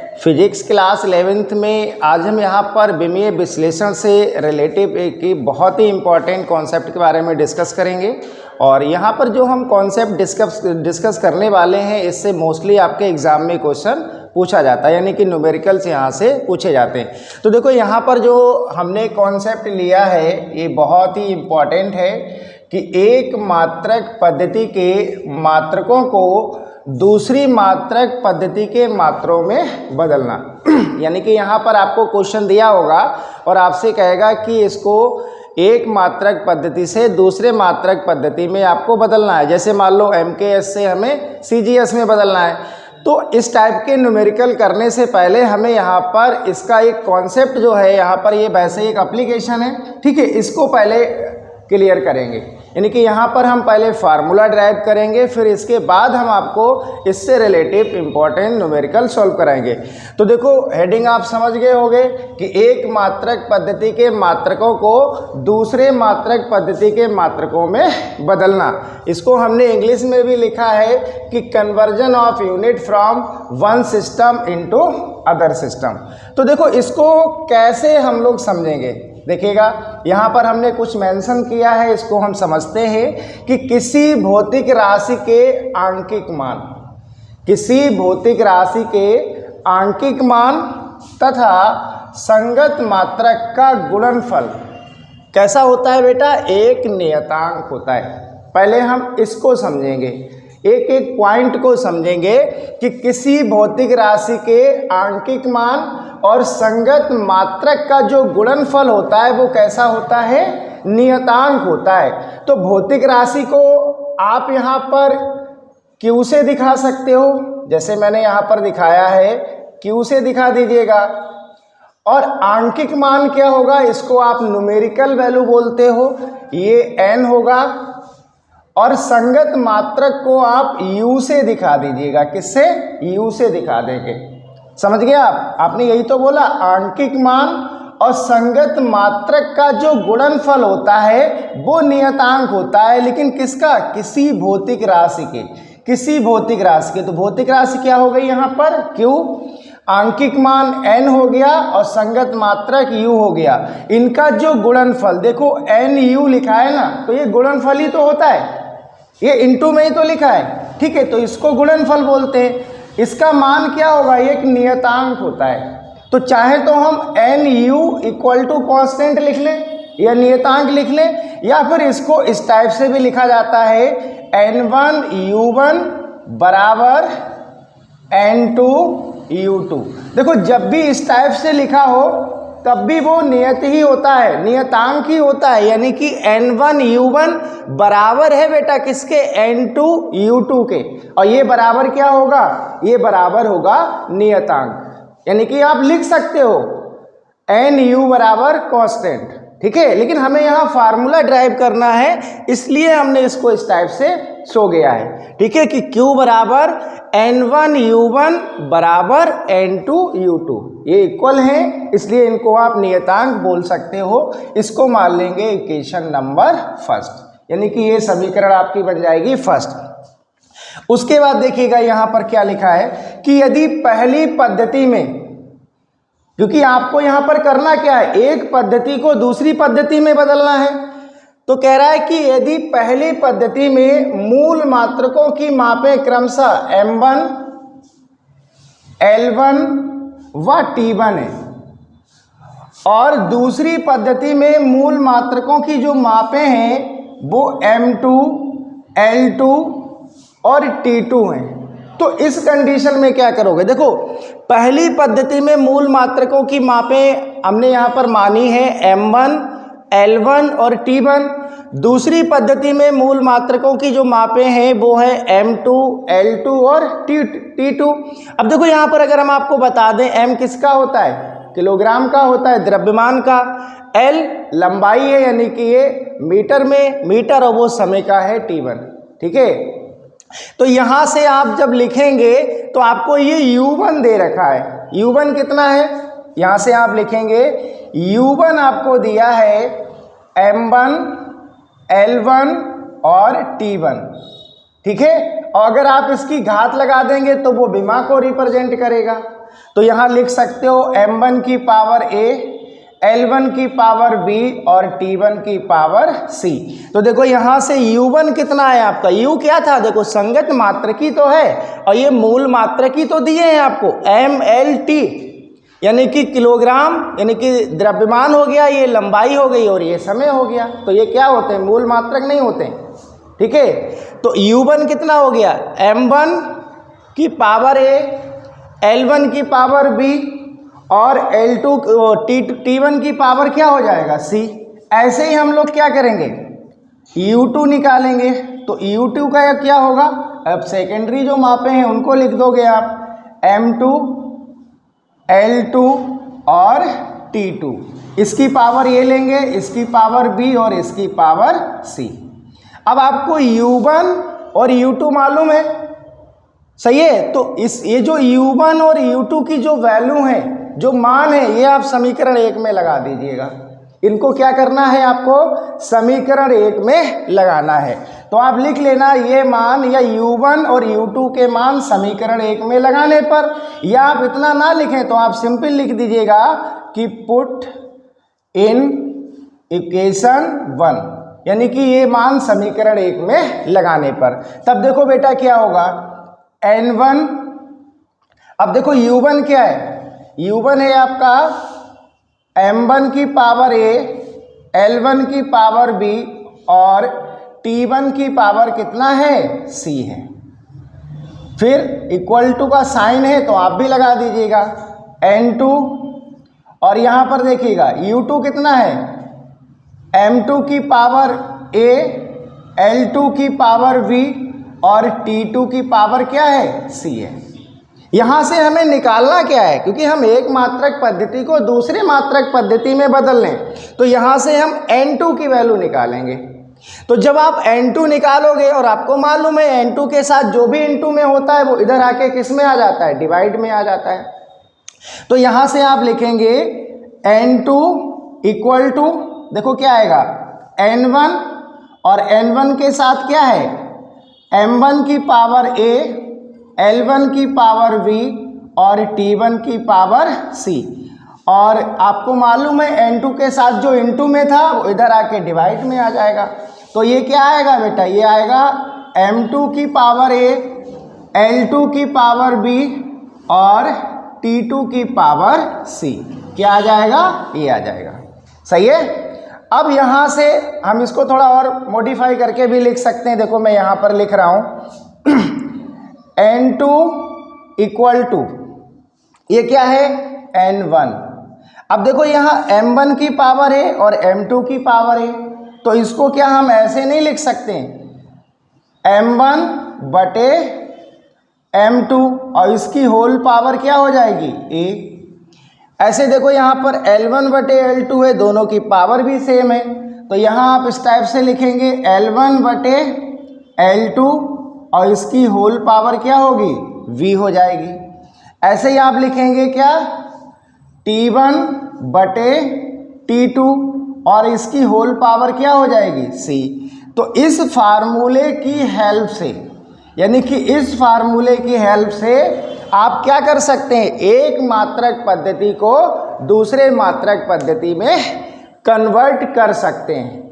Physics class 11th में आज हम यहाँ पर विमीय विश्लेषण से रिलेटिव एक बहुत ही इम्पॉर्टेंट कॉन्सेप्ट के बारे में डिस्कस करेंगे। और यहाँ पर जो हम कॉन्सेप्ट डिस्कस करने वाले हैं, इससे मोस्टली आपके एग्ज़ाम में क्वेश्चन पूछा जाता है, यानी कि न्यूमेरिकल्स यहाँ से पूछे जाते हैं। तो देखो यहाँ पर जो हमने कॉन्सेप्ट लिया है ये बहुत ही इम्पॉर्टेंट है कि एक मात्रक पद्धति के मात्रकों को दूसरी मात्रक पद्धति के मात्रों में बदलना। यानी कि यहाँ पर आपको क्वेश्चन दिया होगा और आपसे कहेगा कि इसको एक मात्रक पद्धति से दूसरे मात्रक पद्धति में आपको बदलना है। जैसे मान लो MKS से हमें CGS में बदलना है, तो इस टाइप के न्यूमेरिकल करने से पहले हमें यहाँ पर इसका एक कॉन्सेप्ट जो है, यहाँ पर ये वैसे एक एप्लीकेशन है, ठीक है, इसको पहले क्लियर करेंगे। यानी कि यहाँ पर हम पहले फार्मूला ड्राइव करेंगे, फिर इसके बाद हम आपको इससे रिलेटिव इम्पॉर्टेंट न्यूमेरिकल सॉल्व कराएंगे। तो देखो हेडिंग आप समझ गए होंगे कि एक मात्रक पद्धति के मात्रकों को दूसरे मात्रक पद्धति के मात्रकों में बदलना। इसको हमने इंग्लिश में भी लिखा है कि conversion of unit from one system into other system. तो देखो इसको कैसे हम लोग समझेंगे, देखिएगा यहाँ पर हमने कुछ मेंशन किया है, इसको हम समझते हैं कि किसी भौतिक राशि के आंकिक मान, किसी भौतिक राशि के आंकिक मान तथा संगत मात्रक का गुणनफल कैसा होता है बेटा, एक नियतांक होता है। पहले हम इसको समझेंगे, एक एक पॉइंट को समझेंगे कि किसी भौतिक राशि के आंकिक मान और संगत मात्रक का जो गुणनफल होता है वो कैसा होता है, नियतांक होता है। तो भौतिक राशि को आप यहाँ पर Q से दिखा सकते हो, जैसे मैंने यहाँ पर दिखाया है, Q से दिखा दीजिएगा। और आंकिक मान क्या होगा, इसको आप न्यूमेरिकल वैल्यू बोलते हो, ये n होगा। और संगत मात्रक को आप U से दिखा दीजिएगा, किससे, U से दिखा देंगे। समझ गए आप, आपने यही तो बोला, आंकिक मान और संगत मात्रक का जो गुणनफल होता है वो नियतांक होता है, लेकिन किसका, किसी भौतिक राशि के, किसी भौतिक राशि के। तो भौतिक राशि क्या हो गई यहाँ पर, Q, आंकिक मान n हो गया और संगत मात्रक U हो गया। इनका जो गुणनफल देखो NU लिखा है ना, तो ये गुणनफल ही तो होता है, ये इनटू में ही तो लिखा है, ठीक है, तो इसको गुणनफल बोलते हैं। इसका मान क्या होगा, एक नियतांक होता है। तो चाहे तो हम NU इक्वल टू कॉन्स्टेंट लिख लें या नियतांक लिख लें, या फिर इसको इस टाइप से भी लिखा जाता है N1 U1 बराबर N2 U2। देखो जब भी इस टाइप से लिखा हो तब भी वो नियत ही होता है, नियतांक ही होता है। यानी कि N1 U1 बराबर है बेटा किसके, N2 U2 के, और ये बराबर क्या होगा, ये बराबर होगा नियतांक। यानी कि आप लिख सकते हो NU बराबर कांस्टेंट, ठीक है, लेकिन हमें यहाँ फार्मूला ड्राइव करना है, इसलिए हमने इसको इस टाइप से शो गया है, ठीक है, कि Q बराबर N1 U1 बराबर N2 U2, ये इक्वल हैं, इसलिए इनको आप नियतांक बोल सकते हो। इसको मान लेंगे इक्वेशन नंबर फर्स्ट, यानी कि ये समीकरण आपकी बन जाएगी फर्स्ट। उसके बाद देखिएगा यहाँ पर क्या लिखा है कि यदि पहली पद्धति में, क्योंकि आपको यहाँ पर करना क्या है, एक पद्धति को दूसरी पद्धति में बदलना है, तो कह रहा है कि यदि पहली पद्धति में मूल मात्रकों की मापें क्रमशः M1, L1 व T1 है, और दूसरी पद्धति में मूल मात्रकों की जो मापें हैं वो M2, L2 और T2 हैं, तो इस कंडीशन में क्या करोगे। देखो पहली पद्धति में मूल मात्रकों की मापें हमने यहाँ पर मानी है M1, L1 और T1। दूसरी पद्धति में मूल मात्रकों की जो मापें हैं वो है M2, L2 और T2। अब देखो यहाँ पर अगर हम आपको बता दें, M किसका होता है, किलोग्राम का होता है, द्रव्यमान का, L लंबाई है यानी कि ये मीटर में, मीटर, और वो समय का है T1, ठीक है। तो यहाँ से आप जब लिखेंगे तो आपको ये U1 दे रखा है, U1 कितना है, यहाँ से आप लिखेंगे U1 आपको दिया है M1, L1 और T1, ठीक है। और अगर आप इसकी घात लगा देंगे तो वो विमा को रिप्रेजेंट करेगा, तो यहाँ लिख सकते हो m1 की पावर a, L1 की पावर b और T1 की पावर c। तो देखो यहाँ से U1 कितना है आपका, U क्या था, देखो संगत मात्रकी तो है और ये मूल मात्रकी तो दिए हैं आपको mLT, यानी कि किलोग्राम, यानी कि द्रव्यमान हो गया, ये लंबाई हो गई और ये समय हो गया। तो ये क्या होते हैं, मूल मात्रक नहीं होते हैं, ठीक है। तो U1 कितना हो गया, m1 की पावर a, L1 की पावर b और T1 की पावर क्या हो जाएगा, c। ऐसे ही हम लोग क्या करेंगे, U2 निकालेंगे। तो U2 का क्या होगा, अब सेकेंडरी जो मापे हैं उनको लिख दोगे आप, m2, L2 और T2, इसकी पावर ये लेंगे, इसकी पावर b और इसकी पावर c। अब आपको U1 और U2 मालूम है, सही है। तो ये जो U1 और U2 की जो वैल्यू है, जो मान है, ये आप समीकरण 1 में लगा दीजिएगा। इनको क्या करना है, आपको समीकरण 1 में लगाना है। तो आप लिख लेना ये मान, या U1 और U2 के मान समीकरण 1 में लगाने पर, या आप इतना ना लिखें तो आप सिंपल लिख दीजिएगा कि पुट इन इक्वेशन 1, यानी कि ये मान समीकरण 1 में लगाने पर। तब देखो बेटा क्या होगा, N1, अब देखो U1 क्या है, U1 है आपका M1 की पावर a, L1 की पावर b और T1 की पावर कितना है, c है। फिर इक्वल टू का साइन है तो आप भी लगा दीजिएगा N2, और यहाँ पर देखिएगा U2 कितना है, M2 की पावर a, L2 की पावर v और T2 की पावर क्या है, c है। यहाँ से हमें निकालना क्या है, क्योंकि हम एक मात्रक पद्धति को दूसरे मात्रक पद्धति में बदल लें, तो यहाँ से हम N2 की वैल्यू निकालेंगे। तो जब आप N2 निकालोगे और आपको मालूम है N2 के साथ जो भी N2 में होता है वो इधर आके किस में आ जाता है, डिवाइड में आ जाता है। तो यहाँ से आप लिखेंगे N2 इक्वल टू, देखो क्या आएगा, N1 और N1 के साथ क्या है, M1 की पावर a, L1 की पावर v और T1 की पावर c। और आपको मालूम है N2 के साथ जो N2 में था वो इधर आके डिवाइड में आ जाएगा। तो ये क्या आएगा बेटा, ये आएगा M2 की पावर a, L2 की पावर b और T2 की पावर c। क्या आ जाएगा, ये आ जाएगा, सही है। अब यहाँ से हम इसको थोड़ा और मॉडिफाई करके भी लिख सकते हैं। देखो मैं यहाँ पर लिख रहा हूँ N2 इक्वल टू, ये क्या है, N1। अब देखो यहाँ M1 की पावर है और M2 की पावर है, तो इसको क्या हम ऐसे नहीं लिख सकते, M1 बटे M2 और इसकी होल पावर क्या हो जाएगी, a। ऐसे देखो यहाँ पर L1 बटे L2 है, दोनों की पावर भी सेम है, तो यहाँ आप इस टाइप से लिखेंगे L1 बटे L2 और इसकी होल पावर क्या होगी, v हो जाएगी। ऐसे ही आप लिखेंगे क्या, T1 बटे T2 और इसकी होल पावर क्या हो जाएगी, c। तो इस फार्मूले की हेल्प से, यानी कि इस फार्मूले की हेल्प से आप क्या कर सकते हैं, एक मात्रक पद्धति को दूसरे मात्रक पद्धति में कन्वर्ट कर सकते हैं।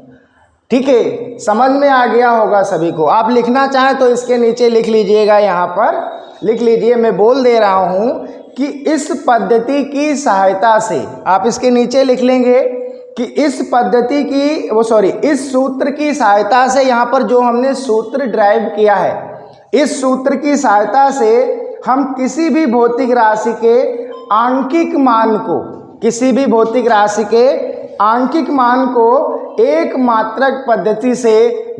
ठीक है, समझ में आ गया होगा सभी को। आप लिखना चाहें तो इसके नीचे लिख लीजिएगा, यहाँ पर लिख लीजिए, मैं बोल दे रहा हूँ कि इस पद्धति की सहायता से, आप इसके नीचे लिख लेंगे कि इस पद्धति की इस सूत्र की सहायता से, यहाँ पर जो हमने सूत्र ड्राइव किया है, इस सूत्र की सहायता से हम किसी भी भौतिक राशि के आंकिक मान को, किसी भी भौतिक राशि के आंकिक मान को एक मात्रक पद्धति से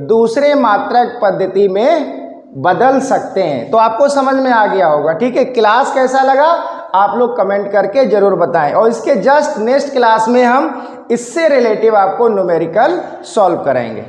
दूसरे मात्रक पद्धति में बदल सकते हैं। तो आपको समझ में आ गया होगा। ठीक है, क्लास कैसा लगा आप लोग कमेंट करके जरूर बताएं, और इसके जस्ट नेक्स्ट क्लास में हम इससे रिलेटिव आपको न्यूमेरिकल सॉल्व कराएंगे।